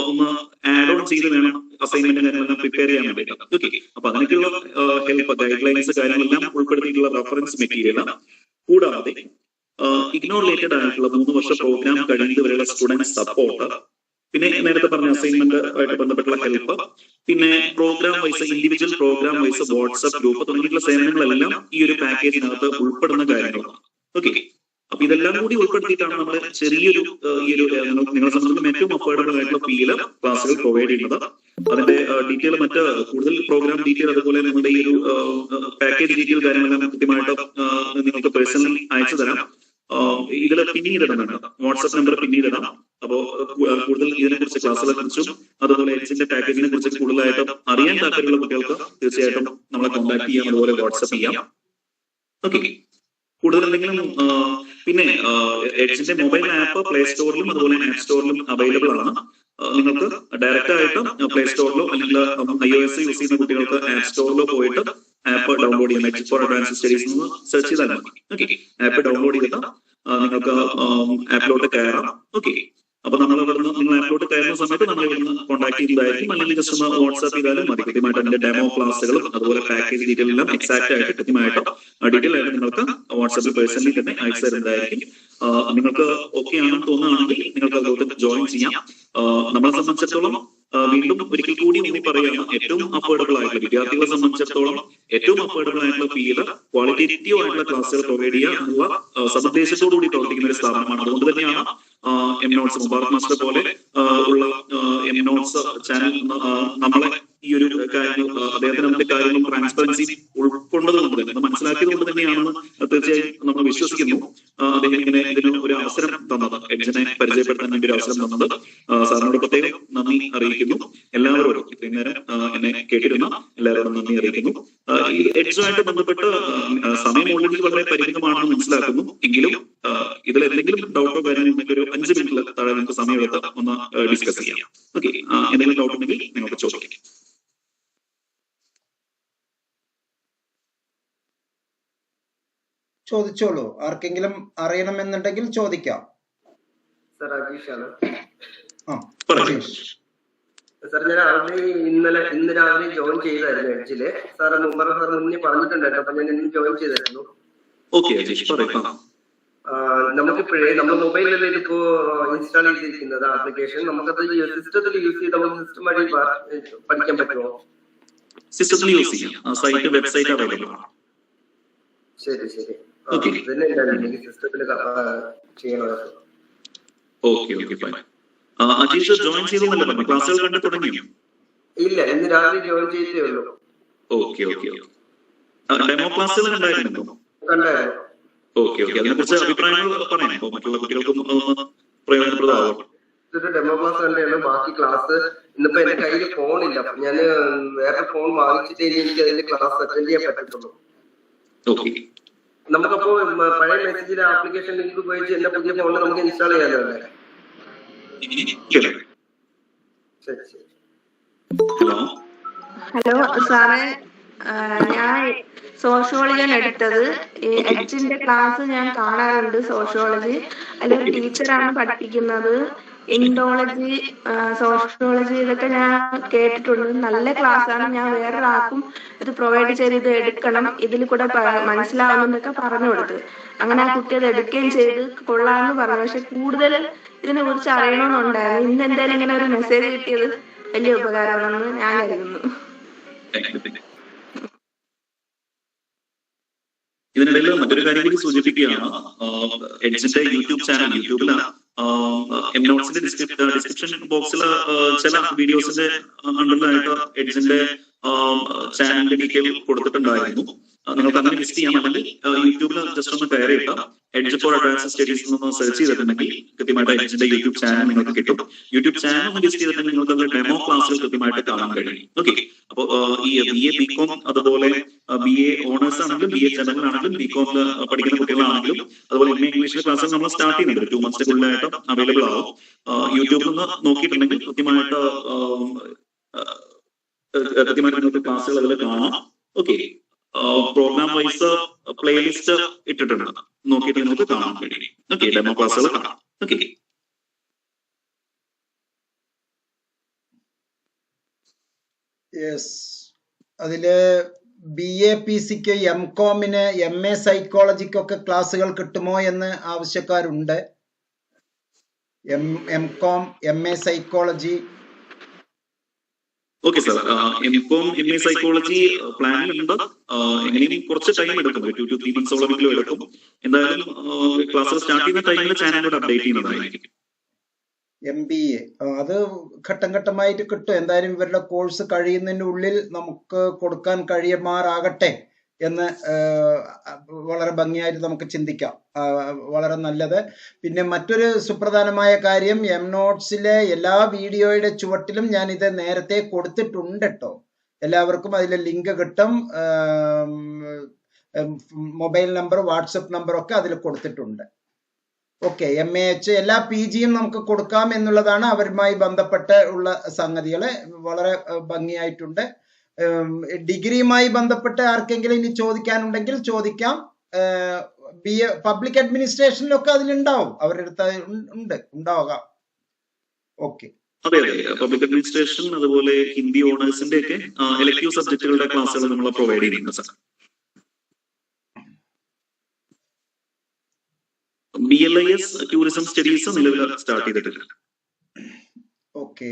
ഒന്ന് ആഡ് ഓൺ ചെയ്ത് വേണം അസൈൻമെന്റ് കാര്യങ്ങളെല്ലാം പ്രിപ്പയർ ചെയ്യാൻ വേണ്ടിയിട്ട്. ഓക്കെ, അപ്പൊ അതിനൊക്കെയുള്ള ഹെൽപ്പ് ഗൈഡ് ലൈൻസ് കാര്യങ്ങളെല്ലാം ഉൾപ്പെടുത്തിയിട്ടുള്ള റെഫറൻസ് മെറ്റീരിയൽ, കൂടാതെ ഇഗ്നോർ റിലേറ്റഡ് ആയിട്ടുള്ള 3 വർഷ പ്രോഗ്രാം കഴിഞ്ഞത് വരെയുള്ള സ്റ്റുഡന്റ് സപ്പോർട്ട്, പിന്നെ നേരത്തെ പറഞ്ഞ അസൈൻമെന്റ് ആയിട്ട് ബന്ധപ്പെട്ടുള്ള ഹെൽപ്പ്, പിന്നെ programme wise individual programme wise WhatsApp group തുടങ്ങിയിട്ടുള്ള സേവനങ്ങളെല്ലാം ഈ ഒരു പാക്കേജിനകത്ത് ഉൾപ്പെടുന്ന കാര്യങ്ങളാണ്. ഓക്കെ, അപ്പൊ ഇതെല്ലാം കൂടി ഉൾപ്പെടുത്തിയിട്ടാണ് നമ്മൾ ചെറിയൊരു ഈ ഒരു നിങ്ങളെ സംബന്ധിച്ചും ഏറ്റവും അഫോർഡബിൾ ആയിട്ടുള്ള ഫീല് ക്ലാസ്സുകൾ പ്രൊവൈഡ് ചെയ്യുന്നത്. അതിന്റെ ഡീറ്റെയിൽ മറ്റ് കൂടുതൽ പ്രോഗ്രാം ഡീറ്റെയിൽ അതുപോലെ നമ്മുടെ ഈ ഒരു പാക്കേജ് ഡീറ്റെയിൽ കാര്യങ്ങളെല്ലാം കൃത്യമായിട്ട് നിങ്ങൾക്ക് പേഴ്സണലി അയച്ചു തരാം. ഇതിൽ പിന്നീട് ഇടുന്നുണ്ട്, വാട്സ്ആപ്പ് നമ്പർ പിന്നീട് ഇടാം. അപ്പോ കൂടുതൽ ഇതിനെ കുറിച്ച് ക്ലാസ്സുകളെ കുറിച്ചും അതുപോലെ എഡ്ജിന്റെ പാക്കേജിനെ കുറിച്ച് കൂടുതലായിട്ട് അറിയാൻ താല്പര്യമുള്ള കുട്ടികൾക്ക് തീർച്ചയായിട്ടും നമ്മളെ കോൺടാക്ട് ചെയ്യാം, അതുപോലെ വാട്സ്ആപ്പ് ചെയ്യാം. ഓക്കെ, കൂടുതൽ എന്തെങ്കിലും പിന്നെ എഡ്ജിന്റെ മൊബൈൽ ആപ്പ് പ്ലേ സ്റ്റോറിലും അതുപോലെ ആപ്പ് സ്റ്റോറിലും അവൈലബിൾ ആണ്. നിങ്ങൾക്ക് ഡയറക്റ്റ് ആയിട്ട് പ്ലേ സ്റ്റോറിലോ അല്ലെങ്കിൽ iOS യൂസ് ചെയ്യുന്ന കുട്ടികൾക്ക് ആപ്പ് സ്റ്റോറിലോ പോയിട്ട് ആപ്പ് ഡൗൺലോഡ് ചെയ്യാം. എഡ്ജ് ഫോർ അഡ്വാൻസ്ഡ് സ്റ്റഡീസ് എന്ന് സെർച്ച് ചെയ്താൽ മതി. ഓക്കെ, ആപ്പ് ഡൗൺലോഡ് ചെയ്തിട്ട് നിങ്ങൾക്ക് ആപ്പിലോട്ട് കയറാം. ഓക്കെ, അപ്പൊ നമ്മൾ ഇവിടുന്ന് നിങ്ങൾ ആപ്പിലോട്ട് കയറുന്ന സമയത്ത് നമ്മൾ ഇവിടുന്ന് കോൺടാക്ട് ചെയ്യുന്നതായിരിക്കും, അല്ലെങ്കിൽ ജസ്റ്റ് ഒന്ന് വാട്സ്ആപ്പ് ചെയ്താലും മതി. കൃത്യമായിട്ട് അതിന്റെ ഡെമോ ക്ലാസ്സുകളും അതുപോലെ പാക്കേജ് ഡീറ്റെയിൽ എല്ലാം എക്സാക്ട് ആയിട്ട് കൃത്യമായിട്ട് ഡീറ്റെയിൽ ആയിട്ട് നിങ്ങൾക്ക് വാട്സ്ആപ്പിൽ പേഴ്സണലി തന്നെ അയച്ചു തരുന്നതായിരിക്കും. നിങ്ങൾക്ക് ഓക്കെ ആണെന്ന് തോന്നുകയാണെങ്കിൽ നിങ്ങൾക്ക് അതിലോട്ട് ജോയിൻ ചെയ്യാം. നമ്മളെ സംബന്ധിച്ചിടത്തോളം വീണ്ടും ഒരിക്കൽ കൂടി ഊന്നി പറയുകയാണ്, ഏറ്റവും അഫോർഡബിൾ ആയിട്ടുള്ള വിദ്യാർത്ഥികളെ സംബന്ധിച്ചിടത്തോളം ഏറ്റവും അഫോർഡബിൾ ആയിട്ടുള്ള ഫീല് ക്വാളിറ്റേറ്റീവ് ആയിട്ടുള്ള ക്ലാസ്സുകൾ പ്രൊവൈഡ് ചെയ്യുക എന്നുള്ള സതുദ്ദേശത്തോടുകൂടി പ്രവർത്തിക്കുന്ന ഒരു സ്ഥാപനമാണ്. അതുകൊണ്ട് തന്നെയാണ് എം നോട്ട്സ് മുബാറക് മാസ്റ്റർ പോലെ ഉള്ള എം നോട്ട്സ് ചാനൽ നമ്മളെ ഈ ഒരു കാര്യങ്ങൾ അദ്ദേഹത്തിന് അതിന്റെ കാര്യങ്ങളും ട്രാൻസ്പെറൻസി ഉൾക്കൊണ്ടത് കൊണ്ട് തന്നെ മനസ്സിലാക്കിയത് കൊണ്ട് തന്നെയാണ് തീർച്ചയായും നമ്മൾ വിശ്വസിക്കുന്നു അദ്ദേഹം ഇങ്ങനെ ഇതിന് ഒരു അവസരം തന്നത്, എഡ്ജിനെ പരിചയപ്പെടുത്താൻ വേണ്ടി ഒരു അവസരം തന്നത്. സാറിനോട് പ്രത്യേകം നന്ദി അറിയിക്കുന്നു. എല്ലാവരോടും ഇത്രയും നേരം എന്നെ കേട്ടിരുന്ന എല്ലാവരോടും നന്ദി അറിയിക്കുന്നു. ഈ എഡ്ജുമായിട്ട് ബന്ധപ്പെട്ട് സമയം ഓൾറെഡി വളരെ പരിമിതമാണെന്ന് മനസ്സിലാക്കുന്നു. എങ്കിലും ഇതിൽ എന്തെങ്കിലും ഡൗട്ടോ കാര്യങ്ങൾ ഉണ്ടെങ്കിൽ ഒരു 5 മിനിറ്റിൽ താഴെ നിങ്ങൾക്ക് സമയമെടുത്ത് ഒന്ന് ഡിസ്കസ് ചെയ്യാം. ഓക്കെ, എന്തെങ്കിലും ഡൗട്ട് ഉണ്ടെങ്കിൽ നിങ്ങൾക്ക് ചോദിക്കാം. ചോദിച്ചോളൂ, ആർക്കെങ്കിലും അറിയണമെന്നുണ്ടെങ്കിൽ ചോദിക്കാം. സർ അജീഷാണ്. സർ ഞാൻ ഇന്ന് രാവിലെ ജോയിൻ ചെയ്തായിരുന്നു എഡ്ജില്. സാർ മുന്നേ പറഞ്ഞിട്ടുണ്ടായിരുന്നു, അപ്പൊ ഞാൻ ഇന്ന് ജോയിൻ ചെയ്തായിരുന്നു. നമുക്കിപ്പോഴേ നമ്മുടെ മൊബൈലിൽ ഇതിപ്പോ ഇൻസ്റ്റാൾ ചെയ്തിരിക്കുന്നത് ആപ്ലിക്കേഷൻ, നമുക്കത് സിസ്റ്റത്തിൽ യൂസ് ചെയ്ത് നമുക്ക് സിസ്റ്റം വഴി പഠിക്കാൻ പറ്റുമോ? സിസ്റ്റത്തിൽ യൂസ് ചെയ്യാം, സൈറ്റ് വെബ്സൈറ്റ് അവൈലബിൾ ആണ്. ശരി ശരി, സിസ്റ്റത്തിൽ ചെയ്യണമായിരുന്നു. ഇല്ല, ഇന്ന് രാവിലെ ജോയിൻ ചെയ്തേ ഉള്ളൂ. ഡെമോ ക്ലാസ്സുകൾ ഉണ്ടായിരുന്നോ? കണ്ടായിരുന്നു. അതിനെക്കുറിച്ച് അഭിപ്രായങ്ങൾ പറയാമോ? മറ്റുള്ള കുട്ടികൾക്കും പ്രയോജനപ്രദമാകും. ഇതൊരു ഡെമോ ക്ലാസ് തന്നെയാണ്. ബാക്കി ക്ലാസ് ഇന്നിപ്പോ എന്റെ കയ്യിൽ ഫോണില്ല, ഞാൻ വേറെ ഫോൺ വാങ്ങിച്ചിട്ടേ എനിക്ക് അതിന്റെ ക്ലാസ് അറ്റൻഡ് ചെയ്യാൻ പറ്റത്തുള്ളൂ. നമുക്കപ്പോ പഴയ മെസ്സേജിലെ ആപ്ലിക്കേഷൻ ലിങ്ക് ഉപയോഗിച്ച് എന്റെ പുതിയ ഫോണിൽ നമുക്ക് ഇൻസ്റ്റാൾ ചെയ്യാനോ അല്ലേ? ഹലോ സാറേ, ഞാൻ സോഷ്യോളജിയാണ് എടുത്തത്. എഡ്ജിന്റെ ക്ലാസ് ഞാൻ കാണാറുണ്ട്. സോഷ്യോളജി അതിലൊരു ടീച്ചറാണ് പഠിപ്പിക്കുന്നത്. ഇൻഡോളജി, സോഷ്യോളജി ഇതൊക്കെ ഞാൻ കേട്ടിട്ടുണ്ട്. നല്ല ക്ലാസ്സാണ്. ഞാൻ വേറൊരാൾക്കും ഇത് പ്രൊവൈഡ് ചെയ്ത് ഇത് എടുക്കണം, ഇതിൽ കൂടെ മനസ്സിലാവുന്നൊക്കെ പറഞ്ഞു കൊടുത്ത്. അങ്ങനെ ആ കുട്ടി അത് എടുക്കുകയും ചെയ്ത് കൊള്ളാമെന്ന് പറഞ്ഞു. പക്ഷെ കൂടുതൽ ഇതിനെ കുറിച്ച് അറിയണമെന്നുണ്ടായിരുന്നു. ഇന്ന് എന്തായാലും ഇങ്ങനെ ഒരു മെസ്സേജ് കിട്ടിയത് വലിയ ഉപകാരമാണെന്ന് ഞാൻ കരുതുന്നു. ഇതിനിടയിൽ മറ്റൊരു കാര്യം കൂടി സൂചിപ്പിക്കുകയാണ്. എഡ്ജിന്റെ യൂട്യൂബ് ചാനൽ, യൂട്യൂബില് എം നോട്ട്സിന്റെ ഡിസ്ക്രിപ്ഷൻ ബോക്സിൽ ചില വീഡിയോസിന്റെ അണ്ടറിലായിട്ട് എഡ്ജിന്റെ ചാനലിന്റെ ഡീറ്റെയിൽ കൊടുത്തിട്ടുണ്ടായിരുന്നു. നിങ്ങൾക്ക് അങ്ങനെ വിസിറ്റ് ചെയ്യാം. അല്ലെങ്കിൽ യൂട്യൂബിൽ ജസ്റ്റ് ഒന്ന് കയറി ഇട്ടാം എഡ്ജ് ഫോർ അഡ്വാൻസ് സ്റ്റഡീസ് എന്ന് സെർച്ച് ചെയ്തിട്ടുണ്ടെങ്കിൽ കൃത്യമായിട്ട് എഡ്ജിന്റെ യൂട്യൂബ് ചാനൽ നിങ്ങൾക്ക് കിട്ടും. യൂട്യൂബ് ചാനൽ ഒന്ന് വിസിറ്റ് ചെയ്തിട്ടുണ്ടെങ്കിൽ നിങ്ങൾക്ക് ഡെമോ ക്ലാസ്സുകൾ കൃത്യമായിട്ട് കാണാൻ കഴിയും. ഓക്കെ, അപ്പൊ ഈ BA BCom അതുപോലെ BA ഓണേഴ്സ് ആണെങ്കിലും BA ജനറൽ ആണെങ്കിലും BCom പഠിക്കുന്ന കുട്ടികളാണെങ്കിലും അതുപോലെ MA ഇംഗ്ലീഷിലെ ക്ലാസ്സുകൾ നമ്മൾ സ്റ്റാർട്ട് ചെയ്യുന്നുണ്ട്. 2 monthsക്കുള്ളിലായിട്ട് അവൈലബിൾ ആവും. യൂട്യൂബിൽ നിന്ന് നോക്കിയിട്ടുണ്ടെങ്കിൽ കൃത്യമായിട്ട് നിങ്ങൾക്ക് ക്ലാസ്സുകൾ അതിൽ കാണാം. ഓക്കെ, പ്രോഗ്രാം വൈസ് പ്ലേലിസ്റ്റ് ഇട്ടിട്ടുണ്ട്, നോക്കിയിട്ട് നിങ്ങൾക്ക് കാണാൻ കഴിയും. ഓക്കെ, ഡെമോ ക്ലാസ്സുകൾ കാണാം. ഓക്കെ, യെസ്, അതില് BA PCക്ക് MCOMന് MA സൈക്കോളജിക്കൊക്കെ ക്ലാസ്സുകൾ കിട്ടുമോ എന്ന് ആവശ്യക്കാരുണ്ട്. MCOM MA psychology. Okay sir, MCOM MA psychology പ്ലാനിലുണ്ട്. എങ്ങനെയും കുറച്ച് ടൈം എടുക്കും, 2 to 3 months എടുക്കും. എന്തായാലും ക്ലാസ് സ്റ്റാർട്ട് ചെയ്യുന്ന ടൈമിൽ ചാനലിലൂടെ അപ്ഡേറ്റ് ചെയ്യുന്നതായിരിക്കും. MBA അത് ഘട്ടം ഘട്ടമായിട്ട് കിട്ടും. എന്തായാലും ഇവരുടെ കോഴ്സ് കഴിയുന്നതിന് ഉള്ളിൽ നമുക്ക് കൊടുക്കാൻ കഴിയുമാറാകട്ടെ എന്ന് വളരെ ഭംഗിയായിട്ട് നമുക്ക് ചിന്തിക്കാം. വളരെ നല്ലത്. പിന്നെ മറ്റൊരു സുപ്രധാനമായ കാര്യം, MNotes-ലെ എല്ലാ വീഡിയോയുടെ ചുവട്ടിലും ഞാൻ ഇത് നേരത്തെ കൊടുത്തിട്ടുണ്ട് കേട്ടോ. എല്ലാവർക്കും അതിലെ ലിങ്ക് കിട്ടും. മൊബൈൽ നമ്പർ, വാട്സപ്പ് നമ്പർ ഒക്കെ അതിൽ കൊടുത്തിട്ടുണ്ട്. ഓക്കെ, MAH എല്ലാ PGയും നമുക്ക് കൊടുക്കാം എന്നുള്ളതാണ് അവരുമായി ബന്ധപ്പെട്ട് ഉള്ള സംഗതികൾ. വളരെ ഭംഗിയായിട്ടുണ്ട്. ഡിഗ്രിയുമായി ബന്ധപ്പെട്ട് ആർക്കെങ്കിലും ഇനി ചോദിക്കാനുണ്ടെങ്കിൽ ചോദിക്കാം. BA പബ്ലിക് അഡ്മിനിസ്ട്രേഷനിലൊക്കെ അതിലുണ്ടാവും, അവരുടെ അടുത്ത് ഉണ്ടാകാം. ഓക്കെ, അതെ അതെ, പബ്ലിക് അഡ്മിനിസ്ട്രേഷൻ അതുപോലെ ഹിന്ദി ഓണേഴ്സിന്റെ ഒക്കെ എലക്ടീവ് സബ്ജക്റ്റുകളുടെ ക്ലാസ്സുകൾ നമ്മൾ പ്രൊവൈഡ് ചെയ്യുന്നുണ്ട് സാർ. BLIS ടൂറിസം സ്റ്റഡീസ് നിലവിൽ സ്റ്റാർട്ട് ചെയ്തിട്ടില്ല. ഓക്കെ,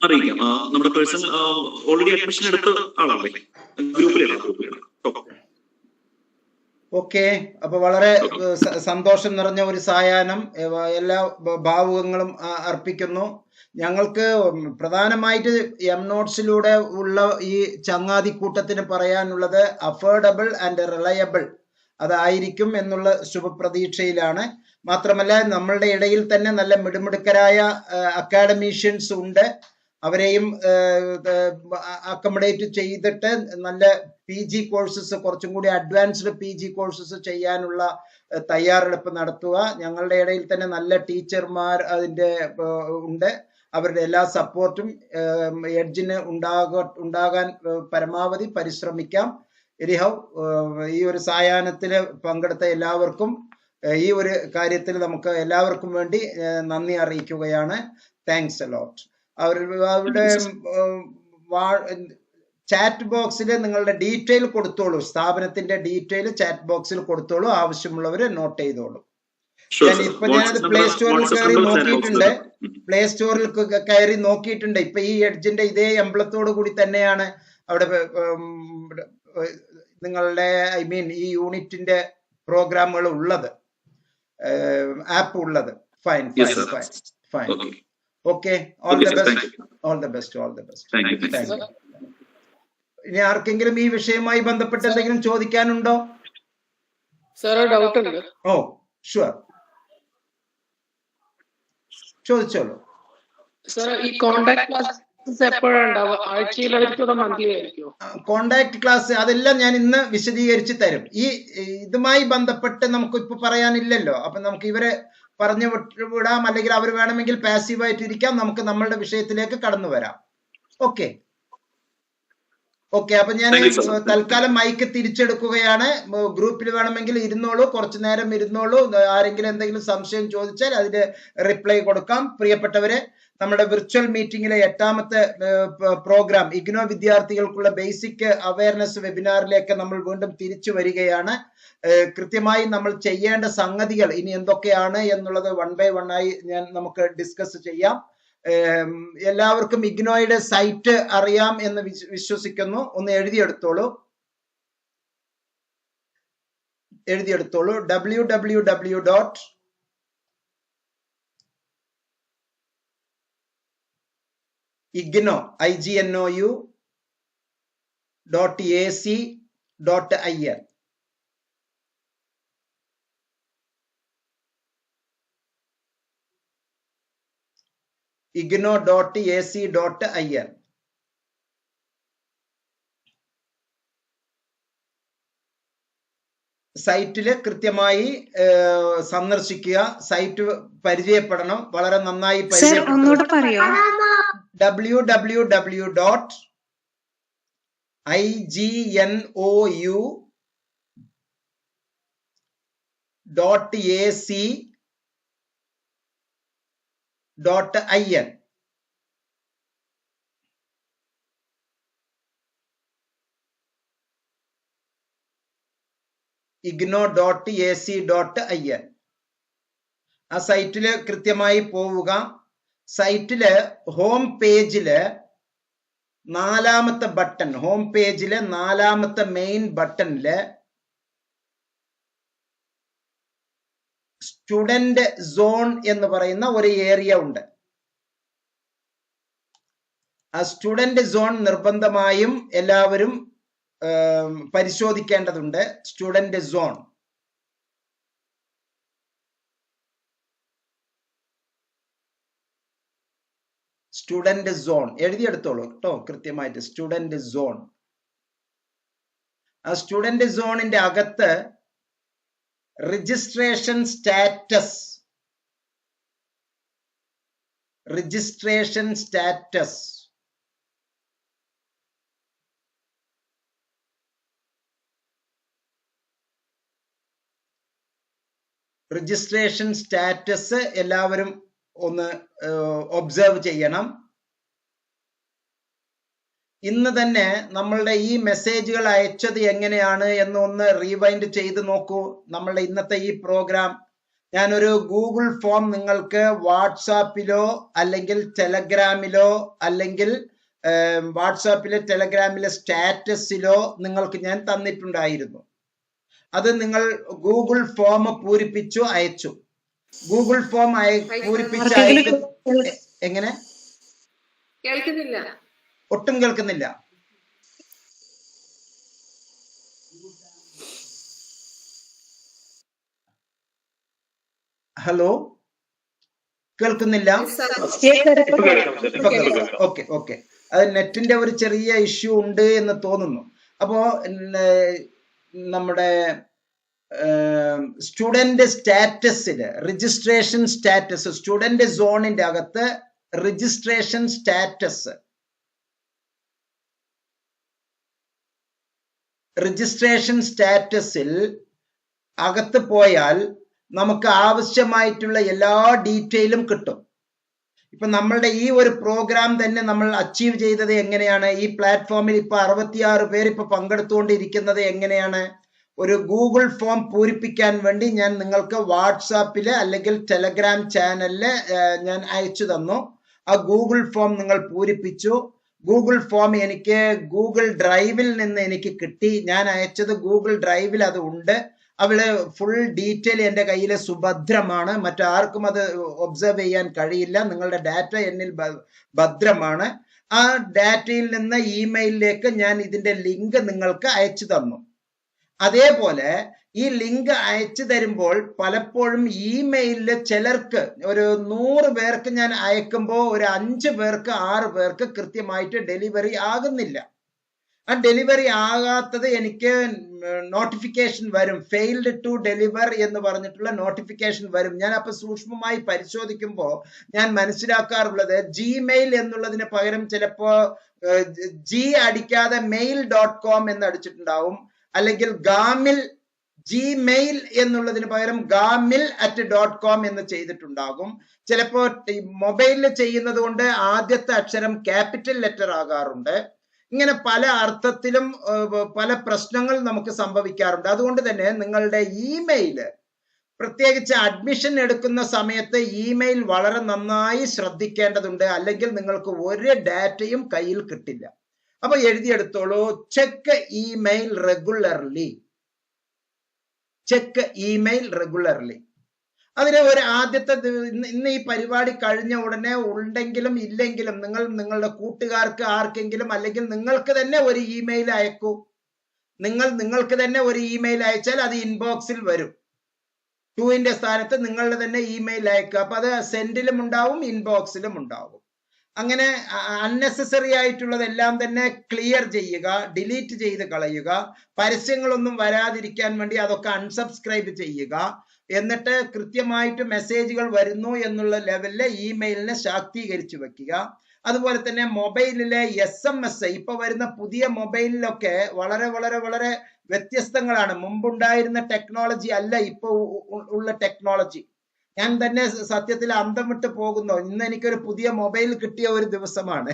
അറിയിക്കാം. നമ്മുടെ പേഴ്സൺ ഓൾറെഡി അഡ്മിഷൻ എടുത്ത ആളാണല്ലേ, ഗ്രൂപ്പിലാണ്. ഓക്കെ, അപ്പൊ വളരെ സന്തോഷം നിറഞ്ഞ ഒരു സായാഹ്നം. എല്ലാ ഭാവുകങ്ങളും അർപ്പിക്കുന്നു. ഞങ്ങൾക്ക് പ്രധാനമായിട്ട് MNotes-ലൂടെ ഉള്ള ഈ ചങ്ങാതിക്കൂട്ടത്തിന് പറയാനുള്ളത് അഫോർഡബിൾ ആൻഡ് റിലയബിൾ അതായിരിക്കും എന്നുള്ള ശുഭപ്രതീക്ഷയിലാണ്. മാത്രമല്ല നമ്മളുടെ ഇടയിൽ തന്നെ നല്ല മിടുമിടുക്കരായ അക്കാഡമീഷ്യൻസ് ഉണ്ട്. അവരെയും അക്കോമഡേറ്റ് ചെയ്തിട്ട് നല്ല PG കോഴ്സസ്, കുറച്ചും കൂടി അഡ്വാൻസ്ഡ് PG കോഴ്സസ് ചെയ്യാനുള്ള തയ്യാറെടുപ്പ് നടത്തുക. ഞങ്ങളുടെ ഇടയിൽ തന്നെ നല്ല ടീച്ചർമാർ അതിൻ്റെ ഉണ്ട്. അവരുടെ എല്ലാ സപ്പോർട്ടും എഡ്ജിന് ഉണ്ടാകാൻ പരമാവധി പരിശ്രമിക്കാം. എനിഹൗ, ഈ ഒരു സായാഹ്നത്തിൽ പങ്കെടുത്ത എല്ലാവർക്കും ഈ ഒരു കാര്യത്തിൽ നമുക്ക് എല്ലാവർക്കും വേണ്ടി നന്ദി അറിയിക്കുകയാണ്. Thanks a lot. അവരുടെ ചാറ്റ് ബോക്സിൽ നിങ്ങളുടെ ഡീറ്റെയിൽ കൊടുത്തോളൂ, സ്ഥാപനത്തിന്റെ ഡീറ്റെയിൽ ചാറ്റ് ബോക്സിൽ കൊടുത്തോളൂ. ആവശ്യമുള്ളവര് നോട്ട് ചെയ്തോളൂ. ഇപ്പൊ ഞാനത് പ്ലേ സ്റ്റോറിൽ കയറി നോക്കിയിട്ടുണ്ട്. ഇപ്പൊ ഈ എഡ്ജിന്റെ ഇതേ എംബ്ലത്തോട് കൂടി തന്നെയാണ് അവിടെ നിങ്ങളുടെ ഈ യൂണിറ്റിന്റെ പ്രോഗ്രാമുകൾ ഉള്ളത്, ആപ്പ് ഉള്ളത്. Fine. Okay, all the best. ഇനി ആർക്കെങ്കിലും ഈ വിഷയവുമായി ബന്ധപ്പെട്ട് എന്തെങ്കിലും ചോദിക്കാനുണ്ടോ? ഓ ഷുവർ, ചോദിച്ചോളൂ. കോണ്ടാക്ട് ക്ലാസ് അതെല്ലാം ഞാൻ ഇന്ന് വിശദീകരിച്ച് തരും. ഇതുമായി ബന്ധപ്പെട്ട് നമുക്ക് ഇപ്പൊ പറയാനില്ലല്ലോ. അപ്പൊ നമുക്ക് ഇവരെ പറഞ്ഞു വിടാം, അല്ലെങ്കിൽ അവർ വേണമെങ്കിൽ പാസീവായിട്ട് ഇരിക്കാം. നമുക്ക് നമ്മളുടെ വിഷയത്തിലേക്ക് കടന്നു വരാം. ഓക്കെ, അപ്പൊ ഞാൻ തൽക്കാലം മൈക്ക് തിരിച്ചെടുക്കുകയാണ്. ഗ്രൂപ്പിൽ വേണമെങ്കിൽ ഇരുന്നോളൂ, കുറച്ചു നേരം ഇരുന്നോളൂ. ആരെങ്കിലും എന്തെങ്കിലും സംശയം ചോദിച്ചാൽ അതിന് റിപ്ലൈ കൊടുക്കാം. പ്രിയപ്പെട്ടവരെ, നമ്മുടെ വിർച്വൽ മീറ്റിംഗിലെ 8ാമത്തെ പ്രോഗ്രാം ഇഗ്നോ വിദ്യാർത്ഥികൾക്കുള്ള ബേസിക് അവയർനെസ് വെബിനാറിലേക്ക് നമ്മൾ വീണ്ടും തിരിച്ചു വരികയാണ്. കൃത്യമായി നമ്മൾ ചെയ്യേണ്ട സംഗതികൾ ഇനി എന്തൊക്കെയാണ് എന്നുള്ളത് 1 by 1 ആയി നമുക്ക് ഡിസ്കസ് ചെയ്യാം. എല്ലാവർക്കും ഇഗ്നോയുടെ സൈറ്റ് അറിയാം എന്ന് വിശ്വസിക്കുന്നു. ഒന്ന് എഴുതിയെടുത്തോളൂ. www.igno.org ignou.ac.in. ignou.ac.in. സൈറ്റില് കൃത്യമായി സന്ദർശിക്കുക, സൈറ്റ് പരിചയപ്പെടണം, വളരെ നന്നായി പരിചയപ്പെടണം. www.ignou.ac.in. ignou.ac.in. ആ സൈറ്റില് കൃത്യമായി പോവുക. സൈറ്റില് ഹോം പേജില് 4ാമത്തെ ബട്ടൺ, ഹോം പേജില് 4ാമത്തെ മെയിൻ ബട്ടണില് സ്റ്റുഡന്റ് സോൺ എന്ന് പറയുന്ന ഒരു ഏരിയ ഉണ്ട്. ആ സ്റ്റുഡന്റ് സോൺ നിർബന്ധമായും എല്ലാവരും പരിശോധിക്കേണ്ടതുണ്ട്. Student zone. സ്റ്റുഡന്റ് സോൺ എഴുതിയെടുത്തോളൂ കേട്ടോ കൃത്യമായിട്ട്. Student zone. ആ സ്റ്റുഡന്റ് സോണിന്റെ അകത്ത് രജിസ്ട്രേഷൻ സ്റ്റാറ്റസ് രജിസ്ട്രേഷൻ സ്റ്റാറ്റസ് എല്ലാവരും ഒന്ന് ഒബ്സർവ് ചെയ്യണം. ഇന്ന് തന്നെ നമ്മളുടെ ഈ മെസ്സേജുകൾ അയച്ചത് എങ്ങനെയാണ് എന്നൊന്ന് റീവൈൻഡ് ചെയ്ത് നോക്കൂ. നമ്മളുടെ ഇന്നത്തെ ഈ പ്രോഗ്രാം ഞാനൊരു ഗൂഗിൾ ഫോം നിങ്ങൾക്ക് വാട്സാപ്പിലോ അല്ലെങ്കിൽ ടെലഗ്രാമിലോ അല്ലെങ്കിൽ വാട്സാപ്പിലെ ടെലഗ്രാമിലെ സ്റ്റാറ്റസിലോ നിങ്ങൾക്ക് ഞാൻ തന്നിട്ടുണ്ടായിരുന്നു. അത് നിങ്ങൾ ഗൂഗിൾ ഫോം പൂരിപ്പിച്ചു അയച്ചു. ഗൂഗിൾ ഫോം പൂരിപ്പിച്ച് അയച്ചു. എങ്ങനെ? കേൾക്കുന്നില്ല, ഒട്ടും കേൾക്കുന്നില്ല. ഹലോ, കേൾക്കുന്നില്ല? ഓക്കെ ഓക്കെ, അത് നെറ്റിന്റെ ഒരു ചെറിയ ഇഷ്യൂ ഉണ്ട് എന്ന് തോന്നുന്നു. അപ്പോ നമ്മുടെ സ്റ്റുഡന്റ് സ്റ്റാറ്റസില് രജിസ്ട്രേഷൻ സ്റ്റാറ്റസ്, സ്റ്റുഡന്റ് സോണിന്റെ അകത്ത് രജിസ്ട്രേഷൻ സ്റ്റാറ്റസിൽ അകത്ത് പോയാൽ നമുക്ക് ആവശ്യമായിട്ടുള്ള എല്ലാ ഡീറ്റെയിലും കിട്ടും. ഇപ്പൊ നമ്മളുടെ ഈ ഒരു പ്രോഗ്രാം തന്നെ നമ്മൾ അച്ചീവ് ചെയ്തത് എങ്ങനെയാണ്? ഈ പ്ലാറ്റ്ഫോമിൽ ഇപ്പൊ 66 പേര് ഇപ്പൊ പങ്കെടുത്തുകൊണ്ടിരിക്കുന്നത് എങ്ങനെയാണ്? ഒരു ഗൂഗിൾ ഫോം പൂരിപ്പിക്കാൻ വേണ്ടി ഞാൻ നിങ്ങൾക്ക് വാട്സാപ്പില് അല്ലെങ്കിൽ ടെലഗ്രാം ചാനലില് ഞാൻ അയച്ചു തന്നു. ആ ഗൂഗിൾ ഫോം നിങ്ങൾ പൂരിപ്പിച്ചു. ഗൂഗിൾ ഫോം എനിക്ക് ഗൂഗിൾ ഡ്രൈവിൽ നിന്ന് എനിക്ക് കിട്ടി. ഞാൻ അയച്ചത് ഗൂഗിൾ ഡ്രൈവിൽ അത് ഉണ്ട്. അവള് ഫുൾ ഡീറ്റെയിൽ എൻ്റെ കയ്യിൽ സുഭദ്രമാണ്. മറ്റാർക്കും അത് ഒബ്സർവ് ചെയ്യാൻ കഴിയില്ല. നിങ്ങളുടെ ഡാറ്റ എന്നിൽ ഭദ്രമാണ്. ആ ഡാറ്റയിൽ നിന്ന് ഇമെയിലിലേക്ക് ഞാൻ ഇതിന്റെ ലിങ്ക് നിങ്ങൾക്ക് അയച്ചു തന്നു. അതേപോലെ ഈ ലിങ്ക് അയച്ചു തരുമ്പോൾ പലപ്പോഴും ഇമെയിലില് ചിലർക്ക് ഒരു 100 പേർക്ക് ഞാൻ അയക്കുമ്പോൾ ഒരു 5 പേർക്ക് 6 പേർക്ക് കൃത്യമായിട്ട് ഡെലിവറി ആകുന്നില്ല. ആ ഡെലിവറി ആകാത്തത് എനിക്ക് നോട്ടിഫിക്കേഷൻ വരും, ഫെയിൽഡ് ടു ഡെലിവർ എന്ന് പറഞ്ഞിട്ടുള്ള നോട്ടിഫിക്കേഷൻ വരും. ഞാൻ അപ്പൊ സൂക്ഷ്മമായി പരിശോധിക്കുമ്പോൾ ഞാൻ മനസ്സിലാക്കാറുള്ളത് ജിമെയിൽ എന്നുള്ളതിന് പകരം ചിലപ്പോ ജി അടിക്കാതെ mail.com എന്ന് അടിച്ചിട്ടുണ്ടാവും, അല്ലെങ്കിൽ ജിമെയിൽ എന്നുള്ളതിന് പകരം gamil@.com എന്ന് ചെയ്തിട്ടുണ്ടാകും. ചിലപ്പോ മൊബൈലിൽ ചെയ്യുന്നത് കൊണ്ട് ആദ്യത്തെ അക്ഷരം ക്യാപിറ്റൽ ലെറ്റർ ആകാറുണ്ട്. ഇങ്ങനെ പല അർത്ഥത്തിലും പല പ്രശ്നങ്ങൾ നമുക്ക് സംഭവിക്കാറുണ്ട്. അതുകൊണ്ട് തന്നെ നിങ്ങളുടെ ഇമെയില്, പ്രത്യേകിച്ച് അഡ്മിഷൻ എടുക്കുന്ന സമയത്ത് ഇമെയിൽ വളരെ നന്നായി ശ്രദ്ധിക്കേണ്ടതുണ്ട്. അല്ലെങ്കിൽ നിങ്ങൾക്ക് ഒരു ഡാറ്റയും കയ്യിൽ കിട്ടില്ല. അപ്പൊ എഴുതിയെടുത്തോളൂ, ചെക്ക് ഇമെയിൽ റെഗുലർലി. അതിന് ഒരു ആദ്യത്തെ ഇന്ന് ഈ പരിപാടി കഴിഞ്ഞ ഉടനെ ഉണ്ടെങ്കിലും ഇല്ലെങ്കിലും നിങ്ങൾ നിങ്ങളുടെ കൂട്ടുകാർക്ക് ആർക്കെങ്കിലും അല്ലെങ്കിൽ നിങ്ങൾക്ക് തന്നെ ഒരു ഇമെയിൽ അയക്കൂ. നിങ്ങൾക്ക് തന്നെ ഒരു ഇമെയിൽ അയച്ചാൽ അത് ഇൻബോക്സിൽ വരും. 2ന്റെ സ്ഥാനത്ത് നിങ്ങളുടെ തന്നെ ഇമെയിൽ അയക്കുക. അപ്പൊ അത് സെൻഡിലും ഉണ്ടാവും, ഇൻബോക്സിലും ഉണ്ടാവും. അങ്ങനെ അൺനെസസറി ആയിട്ടുള്ളതെല്ലാം തന്നെ ക്ലിയർ ചെയ്യുക, ഡിലീറ്റ് ചെയ്ത് കളയുക. പരസ്യങ്ങളൊന്നും വരാതിരിക്കാൻ വേണ്ടി അതൊക്കെ അൺസബ്സ്ക്രൈബ് ചെയ്യുക. എന്നിട്ട് കൃത്യമായിട്ട് മെസ്സേജുകൾ വരുന്നു എന്നുള്ള ലെവലില് ഇമെയിലിനെ ശാക്തീകരിച്ചു വെക്കുക. അതുപോലെ തന്നെ മൊബൈലിലെ SMS, ഇപ്പൊ വരുന്ന പുതിയ മൊബൈലിലൊക്കെ വളരെ വളരെ വളരെ വ്യത്യസ്തങ്ങളാണ്. മുമ്പുണ്ടായിരുന്ന ടെക്നോളജി അല്ല ഇപ്പൊ ഉള്ള ടെക്നോളജി. ഞാൻ തന്നെ സത്യത്തിൽ അന്തം വിട്ട് പോകുന്നു. ഇന്ന് എനിക്കൊരു പുതിയ മൊബൈൽ കിട്ടിയ ഒരു ദിവസമാണ്.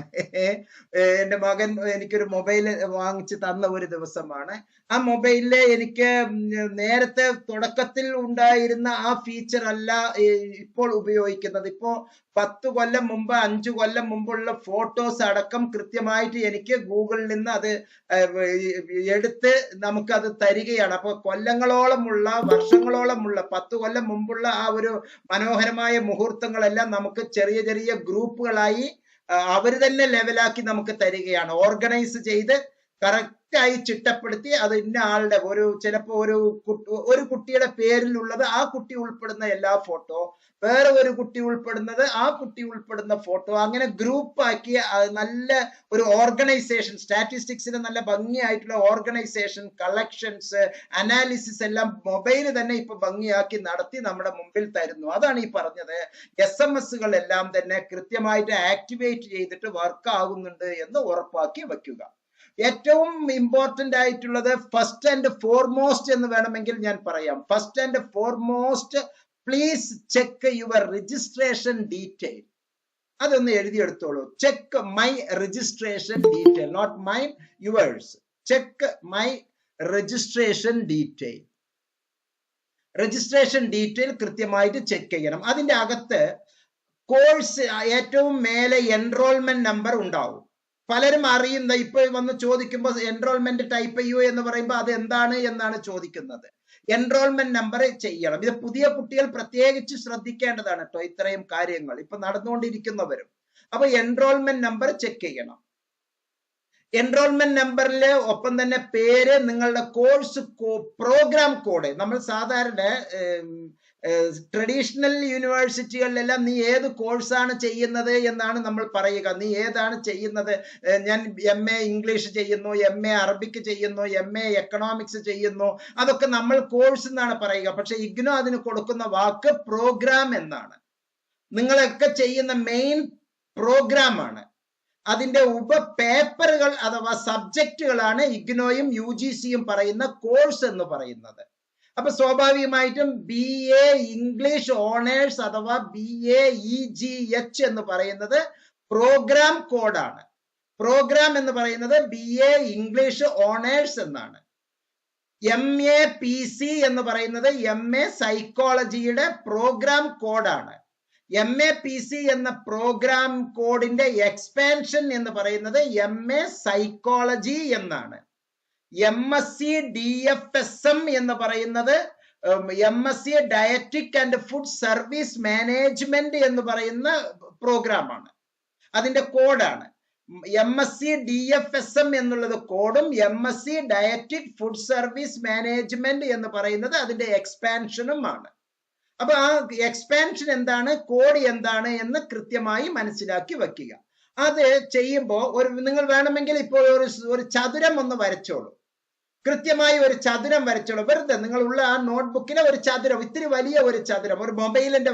എന്റെ മകൻ എനിക്കൊരു മൊബൈൽ വാങ്ങിച്ച് തന്ന ഒരു ദിവസമാണ്. ആ മൊബൈലില് എനിക്ക് നേരത്തെ തുടക്കത്തിൽ ഉണ്ടായിരുന്ന ആ ഫീച്ചർ അല്ല ഇപ്പോൾ ഉപയോഗിക്കുന്നത്. ഇപ്പോ 10 കൊല്ലം മുമ്പ് 5 കൊല്ലം മുമ്പുള്ള ഫോട്ടോസ് അടക്കം കൃത്യമായിട്ട് എനിക്ക് ഗൂഗിളിൽ നിന്ന് അത് എടുത്ത് നമുക്കത് തരികയാണ്. അപ്പൊ കൊല്ലങ്ങളോളമുള്ള വർഷങ്ങളോളമുള്ള 10 കൊല്ലം മുമ്പുള്ള ആ ഒരു മനോഹരമായ മുഹൂർത്തങ്ങളെല്ലാം നമുക്ക് ചെറിയ ചെറിയ ഗ്രൂപ്പുകളായി അവര് തന്നെ ലെവലാക്കി നമുക്ക് തരികയാണ്. ഓർഗനൈസ് ചെയ്ത് കറക്റ്റായി ചിട്ടപ്പെടുത്തി അത് ഇന്ന ആളുടെ ചിലപ്പോ ഒരു കുട്ടിയുടെ പേരിലുള്ളത് ആ കുട്ടി ഉൾപ്പെടുന്ന എല്ലാ ഫോട്ടോ, വേറെ ഒരു കുട്ടി ഉൾപ്പെടുന്നത് ആ കുട്ടി ഉൾപ്പെടുന്ന ഫോട്ടോ, അങ്ങനെ ഗ്രൂപ്പാക്കി നല്ല ഒരു ഓർഗനൈസേഷൻ, സ്റ്റാറ്റിസ്റ്റിക്സിന് നല്ല ഭംഗിയായിട്ടുള്ള ഓർഗനൈസേഷൻ, കളക്ഷൻസ്, അനാലിസിസ് എല്ലാം മൊബൈൽ തന്നെ ഇപ്പൊ ഭംഗിയാക്കി നടത്തി നമ്മുടെ മുമ്പിൽ തരുന്നു. അതാണ് ഈ പറഞ്ഞത്. SMS-കൾ എല്ലാം തന്നെ കൃത്യമായിട്ട് ആക്ടിവേറ്റ് ചെയ്തിട്ട് വർക്ക് ആകുന്നുണ്ട് എന്ന് ഉറപ്പാക്കി വെക്കുക. ഏറ്റവും ഇമ്പോർട്ടന്റ് ആയിട്ടുള്ളത് ഫസ്റ്റ് ആൻഡ് ഫോർമോസ്റ്റ് എന്ന് വേണമെങ്കിൽ ഞാൻ പറയാം. First and foremost, please check your registration detail. അതൊന്ന് എഴുതിയെടുത്തോളൂ. Check my registration detail, not mine, yours. Check my registration detail. Registration detail കൃത്യമായിട്ട് ചെക്ക് ചെയ്യണം. അതിന്റെ അകത്ത് കോഴ്സ് ഏറ്റവും മേലെ എൻറോൾമെന്റ് നമ്പർ ഉണ്ടാവും. പലരും അറിയുന്ന ഇപ്പൊ വന്ന് ചോദിക്കുമ്പോൾ എൻറോൾമെന്റ് ടൈപ്പ് ചെയ്യൂ എന്ന് പറയുമ്പോൾ അത് എന്താണ് എന്നാണ് ചോദിക്കുന്നത്. എൻറോൾമെന്റ് നമ്പർ ചെയ്യണം. ഇത് പുതിയ കുട്ടികൾ പ്രത്യേകിച്ച് ശ്രദ്ധിക്കേണ്ടതാണ് കേട്ടോ, ഇത്രയും കാര്യങ്ങൾ ഇപ്പൊ നടന്നുകൊണ്ടിരിക്കുന്നവരും. അപ്പൊ എൻറോൾമെന്റ് നമ്പർ ചെക്ക് ചെയ്യണം. എൻറോൾമെന്റ് നമ്പറിൽ ഒപ്പം തന്നെ പേര്, നിങ്ങളുടെ കോഴ്സ് പ്രോഗ്രാം കോഡ്. നമ്മൾ സാധാരണ ട്രഡീഷണൽ യൂണിവേഴ്സിറ്റികളിലെല്ലാം നീ ഏത് കോഴ്സാണ് ചെയ്യുന്നത് എന്നാണ് നമ്മൾ പറയുക. നീ ഏതാണ് ചെയ്യുന്നത്? ഞാൻ MA ഇംഗ്ലീഷ് ചെയ്യുന്നു, MA അറബിക്ക് ചെയ്യുന്നു, MA എക്കണോമിക്സ് ചെയ്യുന്നു. അതൊക്കെ നമ്മൾ കോഴ്സ് എന്നാണ് പറയുക. പക്ഷെ ഇഗ്നോ അതിന് കൊടുക്കുന്ന വാക്ക് പ്രോഗ്രാം എന്നാണ്. നിങ്ങളൊക്കെ ചെയ്യുന്ന മെയിൻ പ്രോഗ്രാം ആണ്. അതിന്റെ പേപ്പറുകൾ അഥവാ സബ്ജക്റ്റുകളാണ് ഇഗ്നോയും UGCയും പറയുന്ന കോഴ്സ് എന്ന് പറയുന്നത്. അപ്പൊ സ്വാഭാവികമായിട്ടും BA ഇംഗ്ലീഷ് ഓണേഴ്സ് അഥവാ BA EGH എന്ന് പറയുന്നത് പ്രോഗ്രാം കോഡാണ്. പ്രോഗ്രാം എന്ന് പറയുന്നത് BA ഇംഗ്ലീഷ് ഓണേഴ്സ് എന്നാണ്. MA PC എന്ന് പറയുന്നത് MA സൈക്കോളജിയുടെ പ്രോഗ്രാം കോഡാണ്. MA PC എന്ന പ്രോഗ്രാം കോഡിന്റെ എക്സ്പാൻഷൻ എന്ന് പറയുന്നത് MA സൈക്കോളജി എന്നാണ്. MSc DFSM എന്ന് പറയുന്നത് MSc ഡയറ്റിക് and food service management എന്ന് പറയുന്ന പ്രോഗ്രാമാണ്. അതിന്റെ കോഡാണ്. MSc DFSM എന്നുള്ളത് കോഡും MSc ഡയറ്റിക് ഫുഡ് സർവീസ് മാനേജ്മെന്റ് എന്ന് പറയുന്നത് അതിന്റെ എക്സ്പാൻഷനുമാണ്. അപ്പൊ ആ എക്സ്പാൻഷൻ എന്താണ്, കോഡ് എന്താണ് എന്ന് കൃത്യമായി മനസ്സിലാക്കി വെക്കുക. അത് ചെയ്യുമ്പോൾ നിങ്ങൾ വേണമെങ്കിൽ ഇപ്പോൾ ഒരു ചതുരം ഒന്ന് വരച്ചോളൂ. കൃത്യമായി ഒരു ചതുരം വരച്ചോളൂ. വെറുതെ നിങ്ങളുള്ള ആ നോട്ട്ബുക്കിലെ ഒരു ചതുരം, ഇത്തിരി വലിയ ഒരു ചതുരം, ഒരു മൊബൈലിന്റെ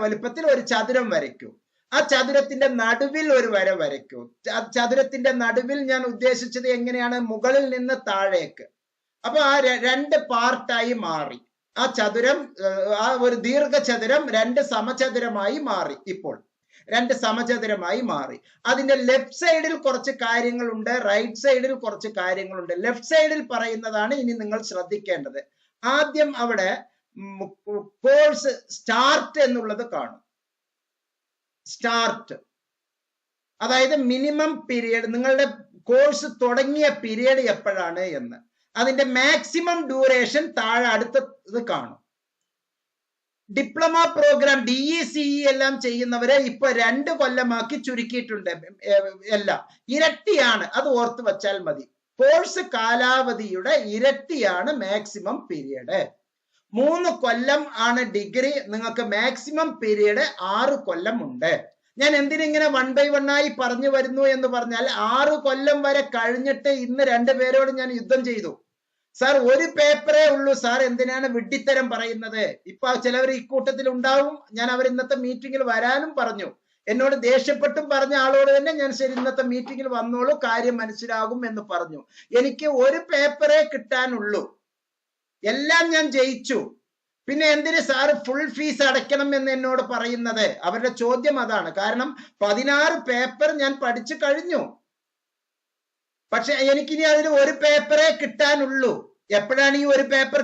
വലുപ്പത്തിൽ ഒരു ചതുരം വരയ്ക്കൂ. ആ ചതുരത്തിന്റെ നടുവിൽ ഒരു വര വരയ്ക്കൂ. ചതുരത്തിന്റെ നടുവിൽ ഞാൻ ഉദ്ദേശിച്ചത് എങ്ങനെയാണ്, മുകളിൽ നിന്ന് താഴേക്ക്. അപ്പൊ ആ 2 പാർട്ടായി മാറി. ആ ചതുരം, ആ ഒരു ദീർഘചതുരം 2 സമചതുരമായി മാറി. ഇപ്പോൾ 2 സമചതുരമായി മാറി. അതിന്റെ ലെഫ്റ്റ് സൈഡിൽ കുറച്ച് കാര്യങ്ങളുണ്ട്, റൈറ്റ് സൈഡിൽ കുറച്ച് കാര്യങ്ങളുണ്ട്. ലെഫ്റ്റ് സൈഡിൽ പറയുന്നതാണ് ഇനി നിങ്ങൾ ശ്രദ്ധിക്കേണ്ടത്. ആദ്യം അവിടെ കോഴ്സ് സ്റ്റാർട്ട് എന്നുള്ളത് കാണും. സ്റ്റാർട്ട് അതായത് മിനിമം പീരിയഡ്, നിങ്ങളുടെ കോഴ്സ് തുടങ്ങിയ പീരിയഡ് എപ്പോഴാണ് എന്ന്. അതിന്റെ മാക്സിമം ഡ്യൂറേഷൻ താഴെ അടുത്തത് കാണും. ഡിപ്ലോമ പ്രോഗ്രാം DECE എല്ലാം ചെയ്യുന്നവരെ ഇപ്പൊ 2 കൊല്ലമാക്കി ചുരുക്കിയിട്ടുണ്ട്. എല്ലാം ഇരട്ടിയാണ്, അത് ഓർത്ത് വച്ചാൽ മതി. കോഴ്സ് കാലാവധിയുടെ ഇരട്ടിയാണ് മാക്സിമം പീരിയഡ്. 3 കൊല്ലം ആണ് ഡിഗ്രി, നിങ്ങൾക്ക് മാക്സിമം പീരിയഡ് 6 കൊല്ലം ഉണ്ട്. ഞാൻ എന്തിനിങ്ങനെ 1 by 1 ആയി പറഞ്ഞു വരുന്നു എന്ന് പറഞ്ഞാൽ 6 കൊല്ലം വരെ കഴിഞ്ഞിട്ട് ഇന്ന് 2 പേരോട് ഞാൻ യുദ്ധം ചെയ്തു. സാർ ഒരു പേപ്പറേ ഉള്ളൂ സാർ, എന്തിനാണ് വിഡ്ഢിത്തരം പറയുന്നത്? ഇപ്പൊ ചിലവർ ഇക്കൂട്ടത്തിൽ ഉണ്ടാവും. ഞാൻ അവർ ഇന്നത്തെ മീറ്റിംഗിൽ വരാനും പറഞ്ഞു. എന്നോട് ദേഷ്യപ്പെട്ടും പറഞ്ഞ ആളോട് തന്നെ ഞാൻ ശരി ഇന്നത്തെ മീറ്റിംഗിൽ വന്നോളൂ, കാര്യം മനസ്സിലാകും എന്ന് പറഞ്ഞു. എനിക്ക് ഒരു പേപ്പറേ കിട്ടാനുള്ളൂ, എല്ലാം ഞാൻ ജയിച്ചു. പിന്നെ എന്തിന് സാറ് ഫുൾ ഫീസ് അടയ്ക്കണം എന്ന് എന്നോട് പറയുന്നത്? അവരുടെ ചോദ്യം അതാണ്. കാരണം 16 പേപ്പർ ഞാൻ പഠിച്ചു കഴിഞ്ഞു, പക്ഷെ എനിക്കിനി അതിൽ ഒരു പേപ്പറേ കിട്ടാനുള്ളൂ. എപ്പോഴാണ് ഈ ഒരു പേപ്പർ